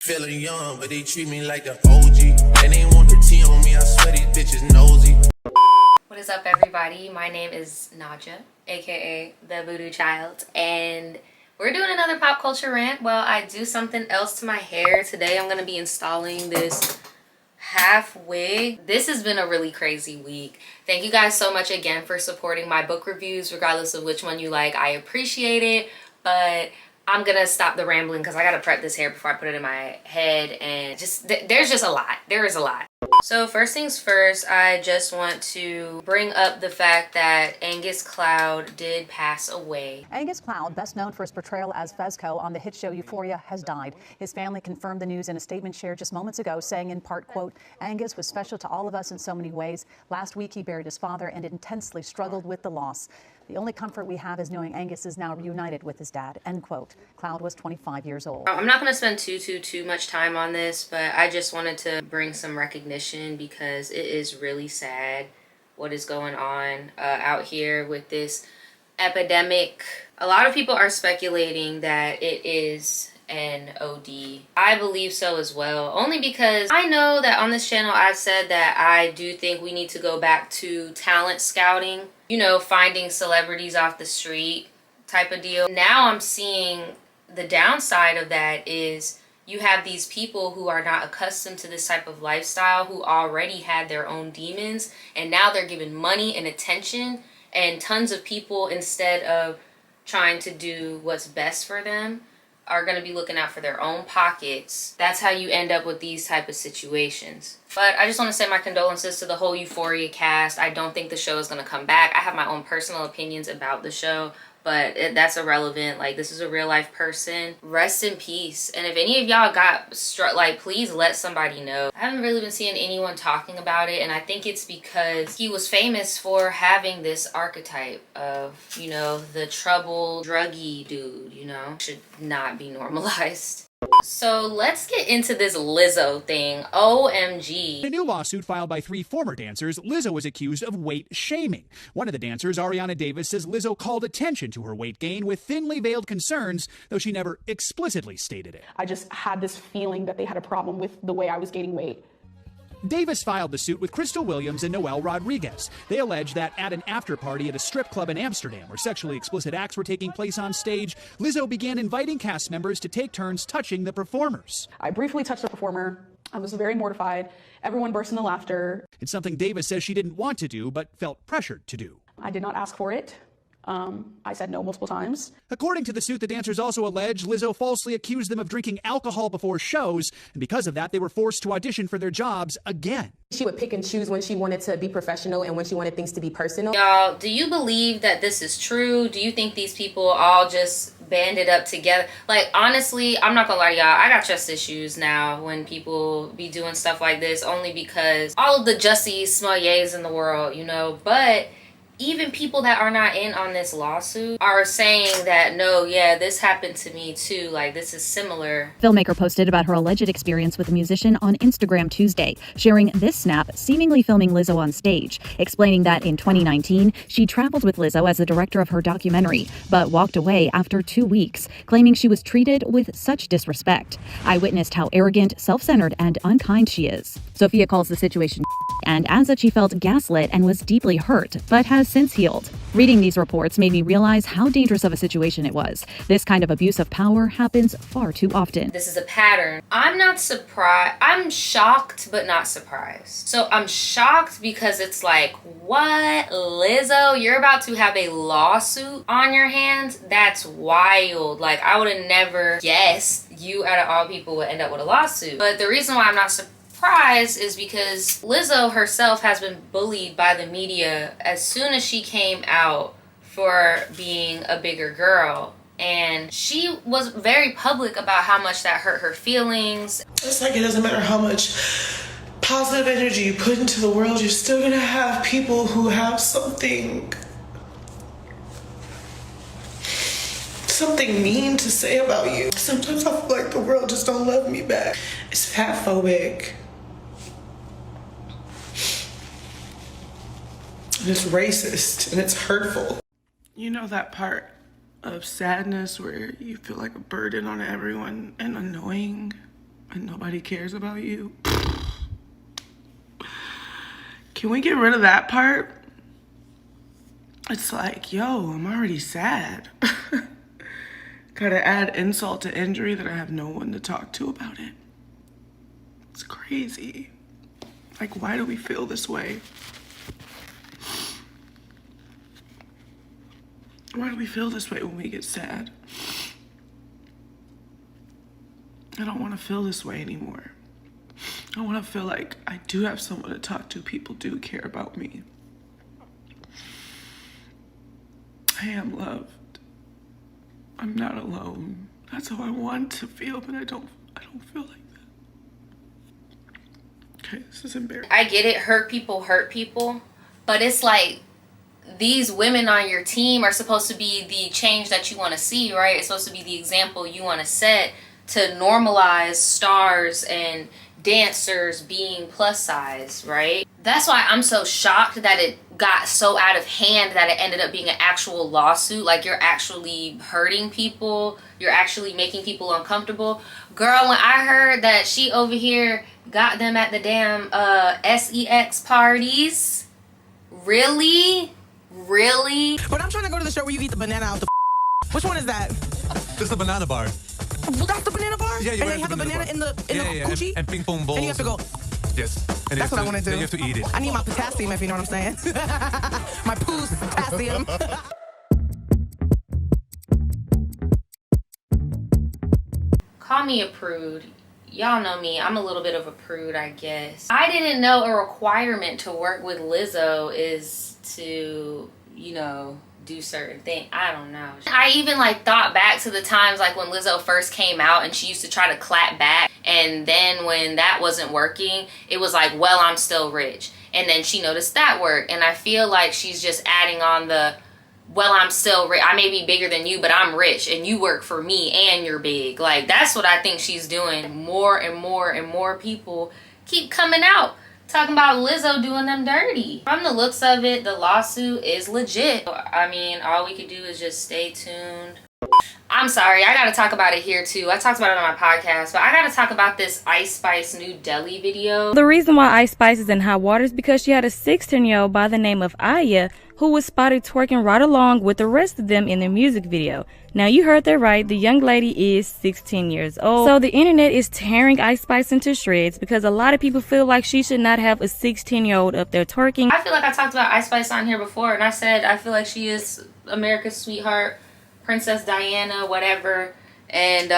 Feeling young, but they treat me like the OG. And they want the tea on me, I swear these bitches nosy. What is up, everybody? My name is Naja, aka the Voodoo Child, and we're doing another pop culture rant while I do something else to my hair. Today I'm going to be installing this half wig. This has been a really crazy week. Thank you guys so much again for supporting my book reviews, regardless of which one you like. I appreciate it, but I'm gonna stop the rambling because I gotta prep this hair before I put it in my head, and just there's just a lot. There is a lot. So first things first, I just want to bring up the fact that Angus Cloud did pass away. Angus Cloud, best known for his portrayal as Fezco on the hit show Euphoria, has died. His family confirmed the news in a statement shared just moments ago, saying in part, quote, "Angus was special to all of us in so many ways. Last week he buried his father and intensely struggled with the loss. The only comfort we have is knowing Angus is now reunited with his dad," end quote. Cloud was 25 years old. I'm not going to spend too much time on this, but I just wanted to bring some recognition because it is really sad what is going on out here with this epidemic. A lot of people are speculating that it is an OD. I believe so as well, only because I know that on this channel I've said that I do think we need to go back to talent scouting, you know, finding celebrities off the street type of deal. Now I'm seeing the downside of that is you have these people who are not accustomed to this type of lifestyle, who already had their own demons, and now they're given money and attention and tons of people, instead of trying to do what's best for them, are going to be looking out for their own pockets. That's how you end up with these type of situations. But I just want to say my condolences to the whole Euphoria cast. I don't think the show is going to come back. I have my own personal opinions about the show, but that's irrelevant. Like, this is a real life person. Rest in peace. And if any of y'all got struck, like, please let somebody know. I haven't really been seeing anyone talking about it, and I think it's because he was famous for having this archetype of, you know, the troubled, druggy dude, you know? Should not be normalized. So let's get into this Lizzo thing. OMG. In a new lawsuit filed by 3 former dancers, Lizzo was accused of weight shaming. One of the dancers, Ariana Davis, says Lizzo called attention to her weight gain with thinly veiled concerns, though she never explicitly stated it. I just had this feeling that they had a problem with the way I was gaining weight. Davis filed the suit with Crystal Williams and Noel Rodriguez. They allege that at an after-party at a strip club in Amsterdam, where sexually explicit acts were taking place on stage, Lizzo began inviting cast members to take turns touching the performers. I briefly touched the performer. I was very mortified. Everyone burst into laughter. It's something Davis says she didn't want to do, but felt pressured to do. I did not ask for it. I said no multiple times. According to the suit, the dancers also allege Lizzo falsely accused them of drinking alcohol before shows, and because of that, they were forced to audition for their jobs again. She would pick and choose when she wanted to be professional and when she wanted things to be personal. Y'all, do you believe that this is true? Do you think these people all just banded up together? Like, honestly, I'm not gonna lie to y'all, I got trust issues now when people be doing stuff like this, only because all of the Jussie Smolletts in the world, you know, but even people that are not in on this lawsuit are saying that, no, yeah, this happened to me too. Like, this is similar. Filmmaker posted about her alleged experience with a musician on Instagram Tuesday, sharing this snap seemingly filming Lizzo on stage, explaining that in 2019, she traveled with Lizzo as the director of her documentary, but walked away after 2 weeks, claiming she was treated with such disrespect. I witnessed how arrogant, self-centered, and unkind she is. Sophia calls the situation and adds that she felt gaslit and was deeply hurt, but has since healed. Reading these reports made me realize how dangerous of a situation it was. This kind of abuse of power happens far too often. This is a pattern. I'm not surprised. I'm shocked, but not surprised. So I'm shocked because it's like, what? Lizzo, you're about to have a lawsuit on your hands? That's wild. Like, I would have never guessed you, out of all people, would end up with a lawsuit. But the reason why I'm not surprised is because Lizzo herself has been bullied by the media as soon as she came out for being a bigger girl, and she was very public about how much that hurt her feelings. It's like, it doesn't matter how much positive energy you put into the world, you're still gonna have people who have something mean to say about you. Sometimes I feel like the world just don't love me back. It's fat phobic. And it's racist and it's hurtful. You know that part of sadness where you feel like a burden on everyone and annoying? and nobody cares about you. Can we get rid of that part? It's like, yo, I'm already sad. Gotta add insult to injury that I have no one to talk to about it. It's crazy. Like, why do we feel this way? Why do we feel this way when we get sad? I don't want to feel this way anymore. I want to feel like I do have someone to talk to. People do care about me. I am loved. I'm not alone. That's how I want to feel, but I don't feel like that. Okay, this is embarrassing. I get it, hurt people, but it's like these women on your team are supposed to be the change that you want to see, right? It's supposed to be the example you want to set to normalize stars and dancers being plus size, right? That's why I'm so shocked that it got so out of hand that it ended up being an actual lawsuit. Like, you're actually hurting people, you're actually making people uncomfortable. Girl, when I heard that she over here got them at the damn sex parties, really? But I'm trying to go to the show where you eat the banana out the which one is that? This is the banana bar. Well, that's the banana bar? Yeah, you and they have a banana in the coochie? And ping pong balls. And you have to go. Yes. And That's what I want to do. Then you have to eat it. I need my potassium, if you know what I'm saying. My poos potassium. Call me a prude. Y'all know me. I'm a little bit of a prude, I guess. I didn't know a requirement to work with Lizzo is to, you know, do certain things. I don't know. I even like thought back to the times like when Lizzo first came out and she used to try to clap back, and then when that wasn't working, it was like, well, I'm still rich. And then she noticed that worked, and I feel like she's just adding on the, well, I'm still rich. I may be bigger than you, but I'm rich and you work for me and you're big. Like, that's what I think she's doing. More and more people keep coming out talking about Lizzo doing them dirty. From the looks of it, the lawsuit is legit. I mean, all we could do is just stay tuned. I'm sorry, I gotta talk about it here too. I talked about it on my podcast, but I gotta talk about this Ice Spice new Deli video. The reason why Ice Spice is in hot water is because she had a 16-year-old by the name of Aya who was spotted twerking right along with the rest of them in their music video. Now, you heard that right, the young lady is 16 years old. So the internet is tearing Ice Spice into shreds because a lot of people feel like she should not have a 16-year-old up there twerking. I feel like I talked about Ice Spice on here before, and I said I feel like she is America's sweetheart, Princess Diana, whatever, and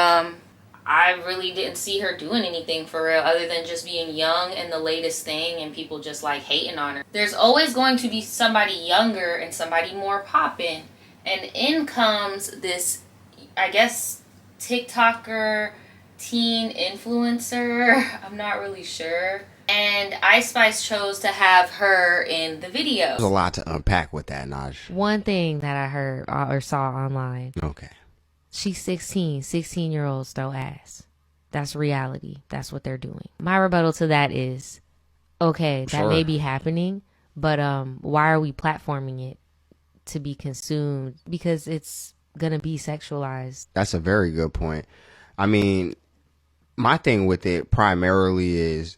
I really didn't see her doing anything for real other than just being young and the latest thing and people just like hating on her. There's always going to be somebody younger and somebody more poppin', and in comes this, I guess, TikToker, teen influencer, I'm not really sure, and Ice Spice chose to have her in the video. There's a lot to unpack with that, Naj. One thing that I heard or saw online. Okay. She's 16. 16-year-olds throw ass. That's reality. That's what they're doing. My rebuttal to that is, okay, that may be happening, but why are we platforming it to be consumed? Because it's going to be sexualized. That's a very good point. I mean, my thing with it primarily is,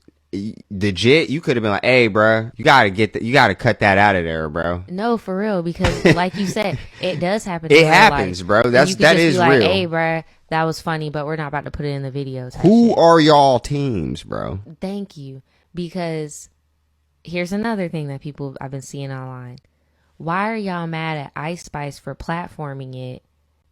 legit, you could have been like, hey, bro, you gotta cut that out of there, bro. No, for real, because like you said, it does happen. It happens, bro. That is like, real. Hey, bro, that was funny, but we're not about to put it in the video. Who are y'all teams, bro? Thank you, because here's another thing that I've been seeing online. Why are y'all mad at Ice Spice for platforming it,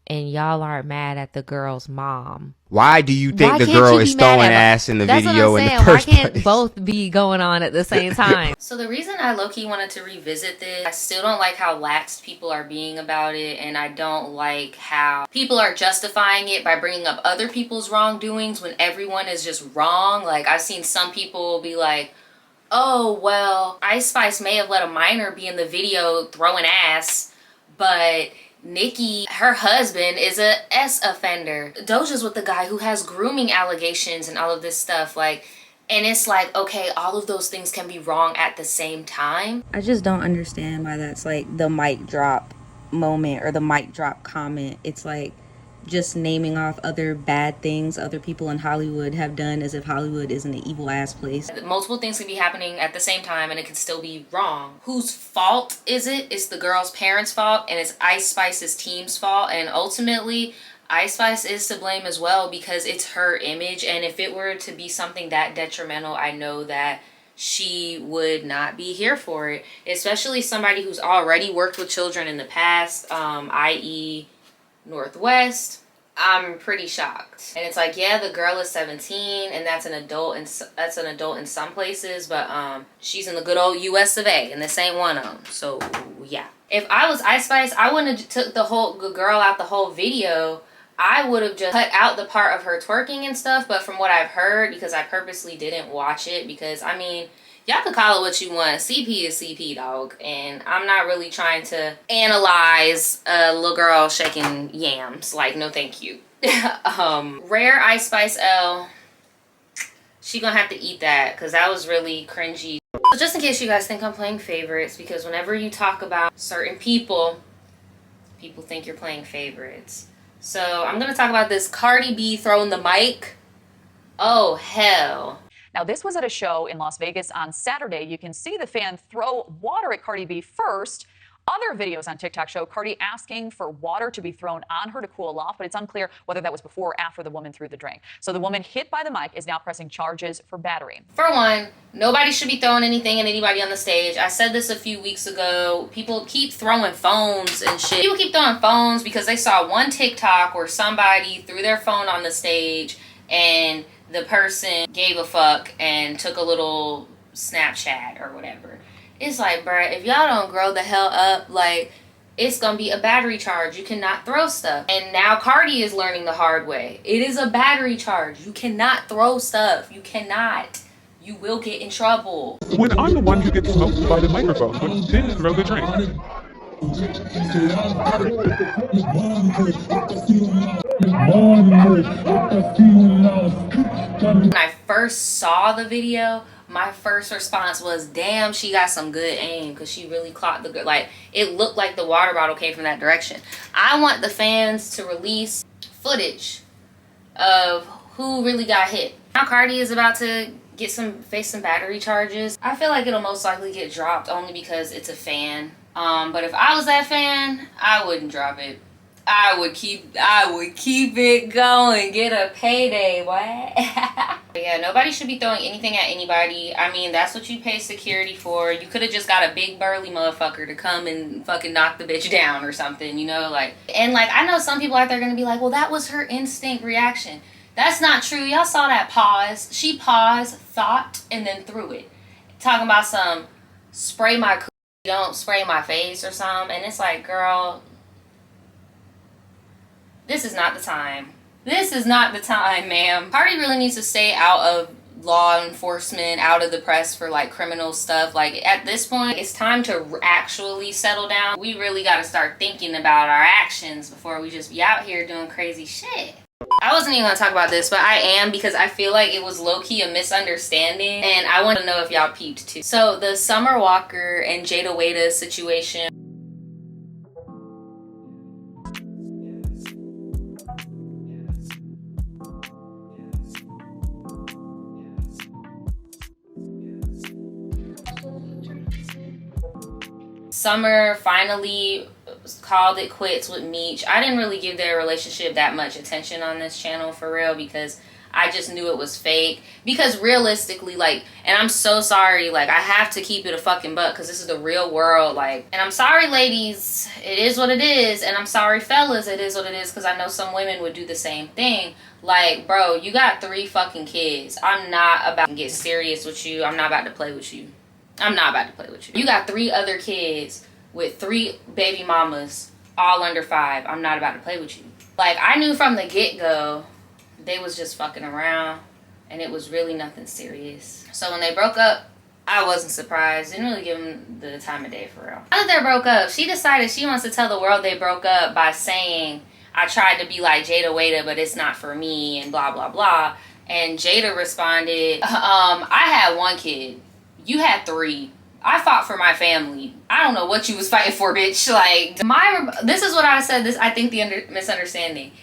and y'all aren't mad at the girl's mom? Why do you think the girl is throwing ass in the video in the first place? Why can't both be going on at the same time? So the reason I low-key wanted to revisit this, I still don't like how lax people are being about it, and I don't like how people are justifying it by bringing up other people's wrongdoings when everyone is just wrong. Like, I've seen some people be like, oh, well, Ice Spice may have let a minor be in the video throwing ass, but Nicki, her husband, is a S offender. Doja's with the guy who has grooming allegations and all of this stuff. Like, and it's like, okay, all of those things can be wrong at the same time. I just don't understand why that's like the mic drop moment or the mic drop comment. It's like, just naming off other bad things other people in Hollywood have done as if Hollywood isn't an evil ass place. Multiple things can be happening at the same time and it can still be wrong. Whose fault is it? It's the girl's parents' fault and it's Ice Spice's team's fault, and ultimately Ice Spice is to blame as well because it's her image, and if it were to be something that detrimental, I know that she would not be here for it, especially somebody who's already worked with children in the past, i.e. Northwest. I'm pretty shocked. And it's like, yeah, the girl is 17 and that's an adult in some places, but she's in the good old US of A and this ain't one of them. So yeah, if I was Ice Spice, I wouldn't have took the girl out the whole video. I would have just cut out the part of her twerking and stuff. But from what I've heard, because I purposely didn't watch it, because I mean, y'all could call it what you want. CP is CP, dog. And I'm not really trying to analyze a little girl shaking yams. Like, no thank you. Rare Ice Spice L. She gonna have to eat that because that was really cringy. So just in case you guys think I'm playing favorites, because whenever you talk about certain people, people think you're playing favorites. So I'm gonna talk about this Cardi B throwing the mic. Oh, hell. Now, this was at a show in Las Vegas on Saturday. You can see the fan throw water at Cardi B first. Other videos on TikTok show Cardi asking for water to be thrown on her to cool off, but it's unclear whether that was before or after the woman threw the drink. So the woman hit by the mic is now pressing charges for battery. For one, nobody should be throwing anything at anybody on the stage. I said this a few weeks ago. People keep throwing phones and shit. People keep throwing phones because they saw one TikTok where somebody threw their phone on the stage and the person gave a fuck and took a little Snapchat or whatever. It's like, bruh, if y'all don't grow the hell up, like, it's gonna be a battery charge. You cannot throw stuff. And now Cardi is learning the hard way. It is a battery charge. You cannot throw stuff. You cannot. You will get in trouble. When I'm the one who gets smoked by the microphone, but didn't throw the drink. When I first saw the video, my first response was, damn, she got some good aim, because she really clocked the good, like, it looked like the water bottle came from that direction. I want the fans to release footage of who really got hit. Now Cardi is about to face some battery charges. I feel like it'll most likely get dropped only because it's a fan. But if I was that fan, I wouldn't drop it. I would keep it going. Get a payday, what? Yeah, nobody should be throwing anything at anybody. I mean, that's what you pay security for. You could have just got a big burly motherfucker to come and fucking knock the bitch down or something, you know? Like, and like, I know some people out there are gonna be like, well, that was her instinct reaction. That's not true. Y'all saw that pause. She paused, thought, and then threw it. Talking about some spray my coochie, don't spray my face or something. And it's like, girl, this is not the time. This is not the time, ma'am. Cardi really needs to stay out of law enforcement, out of the press for like criminal stuff. Like at this point, it's time to actually settle down. We really got to start thinking about our actions before we just be out here doing crazy shit. I wasn't even gonna talk about this, but I am, because I feel like it was low-key a misunderstanding and I want to know if y'all peeped too. So the Summer Walker and Jada Waita situation. Summer finally called it quits with Meech. I didn't really give their relationship that much attention on this channel for real, because I just knew it was fake. Because realistically, like, and I'm so sorry, like, I have to keep it a fucking buck because this is the real world, like, and I'm sorry ladies, it is what it is, and I'm sorry fellas, it is what it is, because I know some women would do the same thing. Like, bro, you got 3 fucking kids. I'm not about to get serious with you. I'm not about to play with you. I'm not about to play with you. You got 3 other kids with 3 baby mamas, all under 5. I'm not about to play with you. Like, I knew from the get-go they was just fucking around and it was really nothing serious. So when they broke up, I wasn't surprised. Didn't really give them the time of day for real. Now that they broke up, she decided she wants to tell the world they broke up by saying, I tried to be like Jada Waita, but it's not for me, and blah, blah, blah. And Jada responded, I had 1 kid. You had 3. I fought for my family. I don't know what you was fighting for, bitch. Like, this is what I said. I think the misunderstanding.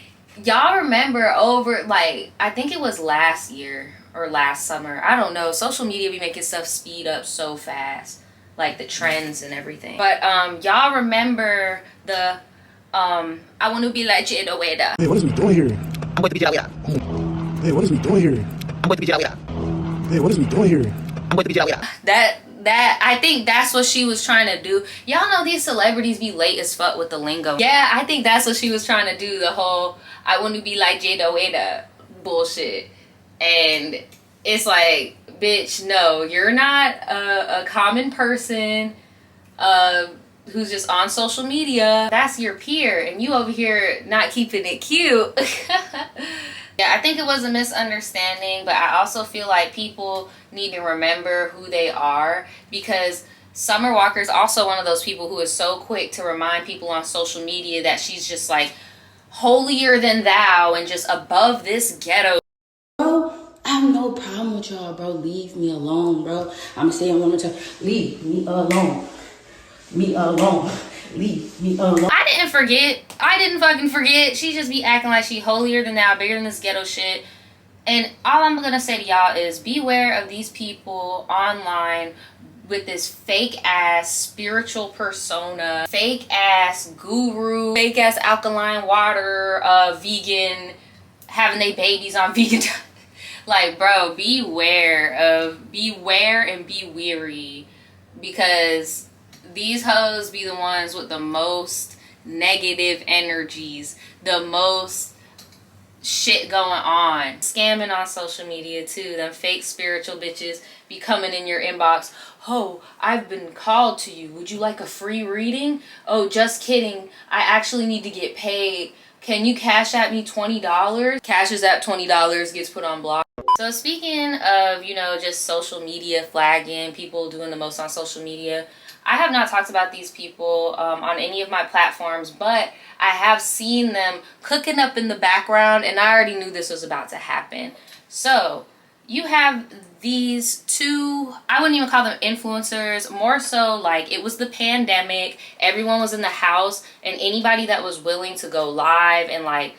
Y'all remember over, like, I think it was last year or last summer. I don't know. Social media be making stuff speed up so fast. Like, the trends and everything. But, y'all remember the, I want to be like Jada Weda. Hey, what is we doing here? I'm going to be Jada Weda. Hey, what is we doing here? I'm going to be Jada Weda. Hey, what is we doing here? I'm going to be Jada Weda. That I think that's what she was trying to do. Y'all know these celebrities be late as fuck with the lingo. Yeah, I think that's what she was trying to do. The whole I want to be like Jada Weda bullshit. And it's like, bitch, no, you're not a common person who's just on social media. That's your peer, and you over here not keeping it cute. Yeah, I think it was a misunderstanding, but I also feel like people need to remember who they are, because Summer Walker is also one of those people who is so quick to remind people on social media that she's just like holier than thou and just above this ghetto. Bro, I have no problem with y'all, bro. Leave me alone, bro. I'm saying one more time. Leave me alone. Me alone. Leave me alone. I didn't forget. I didn't fucking forget. She just be acting like she holier than thou, bigger than this ghetto shit. And all I'm gonna say to y'all is beware of these people online with this fake ass spiritual persona, fake ass guru, fake ass alkaline water, vegan, having they babies on vegan. Like, bro, beware and be weary, because these hoes be the ones with the most negative energies, the most shit going on. Scamming on social media too. Them fake spiritual bitches be coming in your inbox. Oh, I've been called to you. Would you like a free reading? Oh, just kidding. I actually need to get paid. Can you cash at me $20? Cashes at $20, gets put on block. So speaking of, you know, just social media flagging, people doing the most on social media, I have not talked about these people on any of my platforms, but I have seen them cooking up in the background, and I already knew this was about to happen. So you have these two, I wouldn't even call them influencers, more so like it was the pandemic, everyone was in the house, and anybody that was willing to go live and like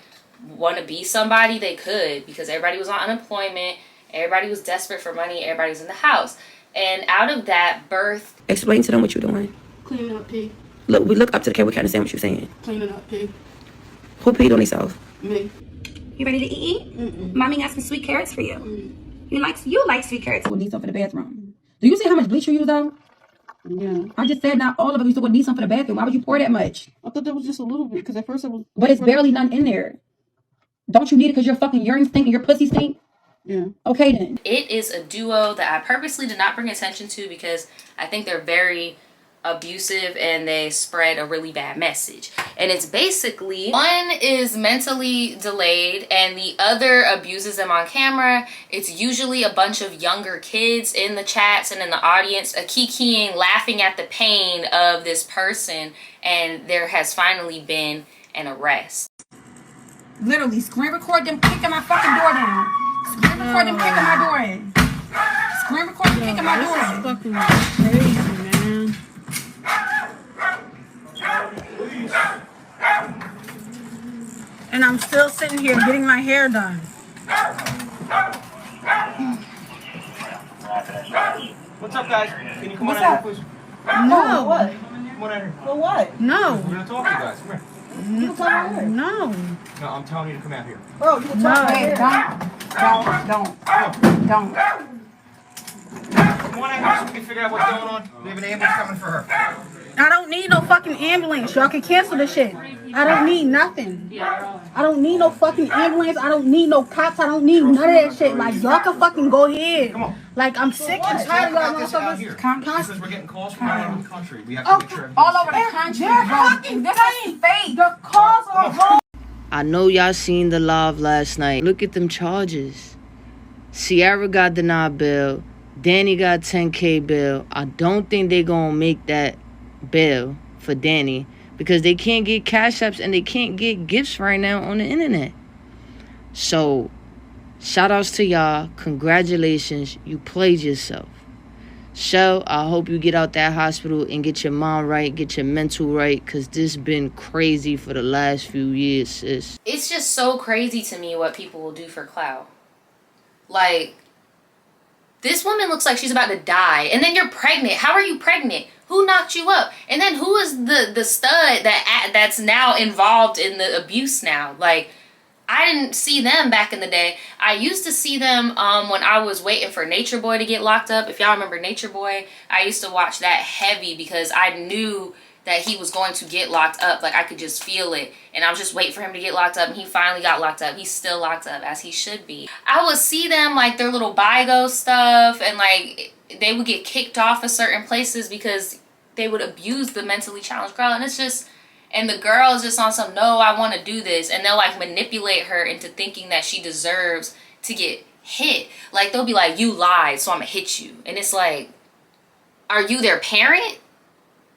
want to be somebody, they could, because everybody was on unemployment, everybody was desperate for money, everybody was in the house. And out of that birth... Explain to them what you're doing. Cleaning up pig. Look, we look up to the camera, we can't understand what you're saying. Cleaning up pig. Who peed on themselves? Me. You ready to eat? Mommy got some sweet carrots for you. You like sweet carrots. We'll need some for the bathroom. Do you see how much bleach you use though? Yeah. I just said not all of it. You still would need some for the bathroom. Why would you pour that much? I thought there was just a little bit, because at first it was... But it's barely none in there. Don't you need it because your fucking urine stink and your pussy stink? Yeah. Okay then. It is a duo that I purposely did not bring attention to because I think they're very abusive and they spread a really bad message. And it's basically, one is mentally delayed and the other abuses them on camera. It's usually a bunch of younger kids in the chats and in the audience, kikiing, laughing at the pain of this person, and there has finally been an arrest. Literally, screen record them kicking my fucking door down. Screen record them kicking my door in. Screen record them kicking my door in. Fucking crazy, man. And I'm still sitting here getting my hair done. What's up, guys? Can you come What's on out up? here, please? No. What? Come on out here. For what? No. We're gonna talk to you guys. Come here. You can come over here. No. No, I'm telling you to come out here. Bro, you can talk right here. Don't. Come on out here so we can figure out what's going on. We have an ambulance coming for her. I don't need no fucking ambulance. Y'all can cancel this shit. I don't need nothing. I don't need no fucking ambulance. I don't need no cops. I don't need none of that shit. Like, y'all can fucking go ahead. Come on. Like, I'm sick and tired of y'all Out here. motherfuckers. Because we're getting calls from all over the country. We have to make sure All over the country, bro. This is fake. The calls are wrong. I know y'all seen the live last night. Look at them charges. Sierra got denied bail. Danny got 10K bail. I don't think they gonna make that bail for Danny because they can't get cash apps and they can't get gifts right now on the internet. So, shout outs to y'all. Congratulations. You played yourself. Shell, I hope you get out that hospital and get your mind right, get your mental right, because this been crazy for the last few years, sis. It's just so crazy to me what people will do for clout. Like, this woman looks like she's about to die, and then you're pregnant. How are you pregnant? Who knocked you up? And then who is the stud that's now involved in the abuse now? Like, I didn't see them back in the day. I used to see them when I was waiting for Nature Boy to get locked up. If y'all remember Nature Boy, I used to watch that heavy because I knew that he was going to get locked up. Like, I could just feel it. And I was just waiting for him to get locked up, and he finally got locked up. He's still locked up, as he should be. I would see them, like, their little BIGO stuff, and, like, they would get kicked off of certain places because they would abuse the mentally challenged girl. And it's just, and the girl is just on some, no, I want to do this. And they'll, like, manipulate her into thinking that she deserves to get hit. Like, they'll be like, you lied, so I'm going to hit you. And it's like, are you their parent?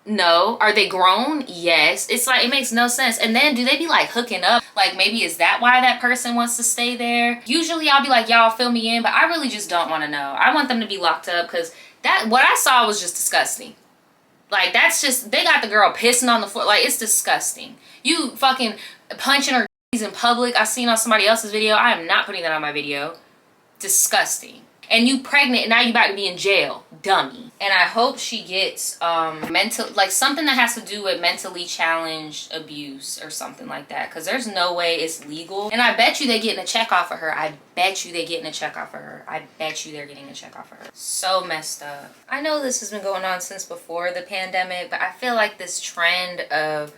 No. Are they grown? Yes. It's like, it makes no sense. And then do they be like hooking up? Like, maybe is that why that person wants to stay there? Usually I'll be like, y'all fill me in, but I really just don't want to know. I want them to be locked up because that, what I saw was just disgusting. Like, that's just, they got the girl pissing on the floor. Like, it's disgusting. You fucking punching her in public. I seen on somebody else's video. I am not putting that on my video. Disgusting. And you pregnant and now you about to be in jail. Dummy. And I hope she gets mental, like something that has to do with mentally challenged abuse or something like that. Because there's no way it's legal. And I bet you they getting a check off of her. I bet you they getting a check off of her. I bet you they're getting a check off of her. So messed up. I know this has been going on since before the pandemic, but I feel like this trend of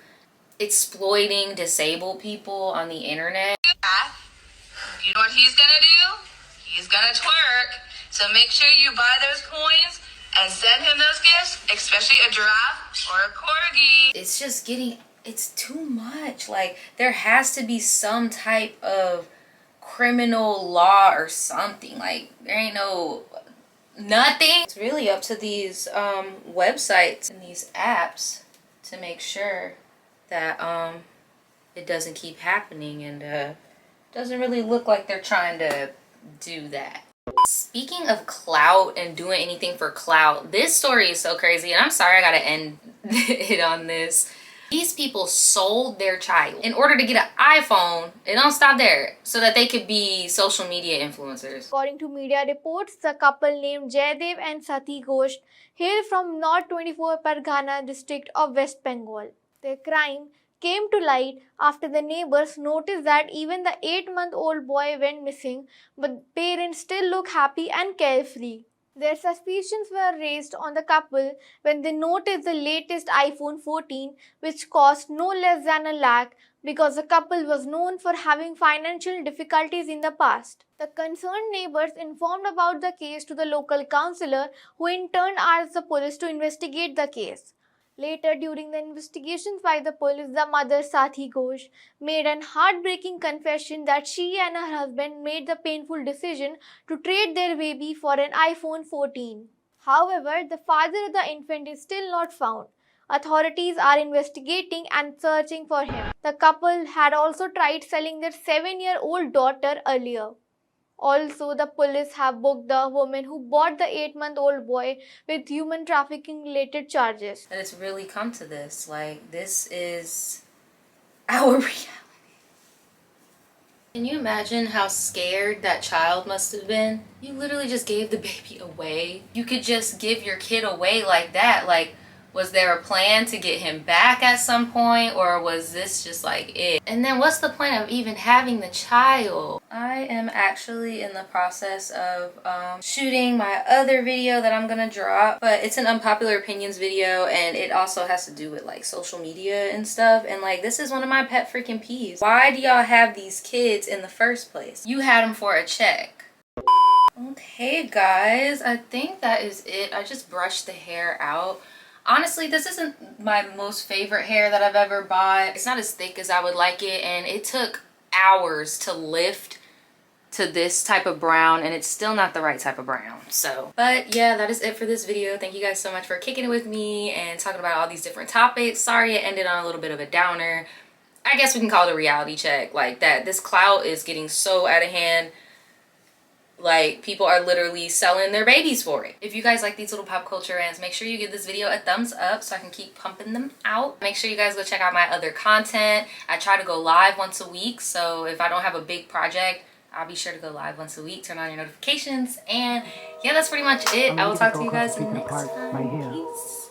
exploiting disabled people on the internet. You know what he's gonna do? He's gonna twerk. So make sure you buy those coins and send him those gifts, especially a giraffe or a corgi. It's just getting, it's too much. Like, there has to be some type of criminal law or something. Like, there ain't no, nothing. It's really up to these websites and these apps to make sure that it doesn't keep happening, and doesn't really look like they're trying to do that. Speaking of clout and doing anything for clout, this story is so crazy, and I'm sorry I gotta end it on this. These people sold their child in order to get an iPhone. It don't stop there, so that they could be social media influencers. According to media reports, the couple named Jaydev and Sati Ghosh hail from North 24 Pargana district of West Bengal. Their crime came to light after the neighbors noticed that even the 8-month-old boy went missing, but parents still look happy and carefree. Their suspicions were raised on the couple when they noticed the latest iPhone 14, which cost no less than $1 lakh, because the couple was known for having financial difficulties in the past. The concerned neighbors informed about the case to the local councillor, who in turn asked the police to investigate the case. Later, during the investigations by the police, the mother, Sati Ghosh, made an heartbreaking confession that she and her husband made the painful decision to trade their baby for an iPhone 14. However, the father of the infant is still not found. Authorities are investigating and searching for him. The couple had also tried selling their 7-year-old daughter earlier. Also, the police have booked the woman who bought the 8-month-old boy with human trafficking related charges. And it's really come to this. Like, this is our reality. Can you imagine how scared that child must have been? You literally just gave the baby away. You could just give your kid away like that. Like, was there a plan to get him back at some point, or was this just like it? And then what's the point of even having the child? I am actually in the process of shooting my other video that I'm gonna drop, but it's an unpopular opinions video, and it also has to do with like social media and stuff. And like, this is one of my pet freaking peeves. Why do y'all have these kids in the first place? You had them for a check. Okay guys, I think that is it. I just brushed the hair out. Honestly, this isn't my most favorite hair that I've ever bought. It's not as thick as I would like it, and it took hours to lift to this type of brown, and it's still not the right type of brown. So, but yeah, that is it for this video. Thank you guys so much for kicking it with me and talking about all these different topics. Sorry it ended on a little bit of a downer. I guess we can call it a reality check. Like, that this clout is getting so out of hand. Like, people are literally selling their babies for it. If you guys like these little pop culture rants, make sure you give this video a thumbs up so I can keep pumping them out. Make sure you guys go check out my other content. I try to go live once a week, so if I don't have a big project, I'll be sure to go live once a week. Turn on your notifications. And yeah, that's pretty much it. I will talk to you guys next time. Peace.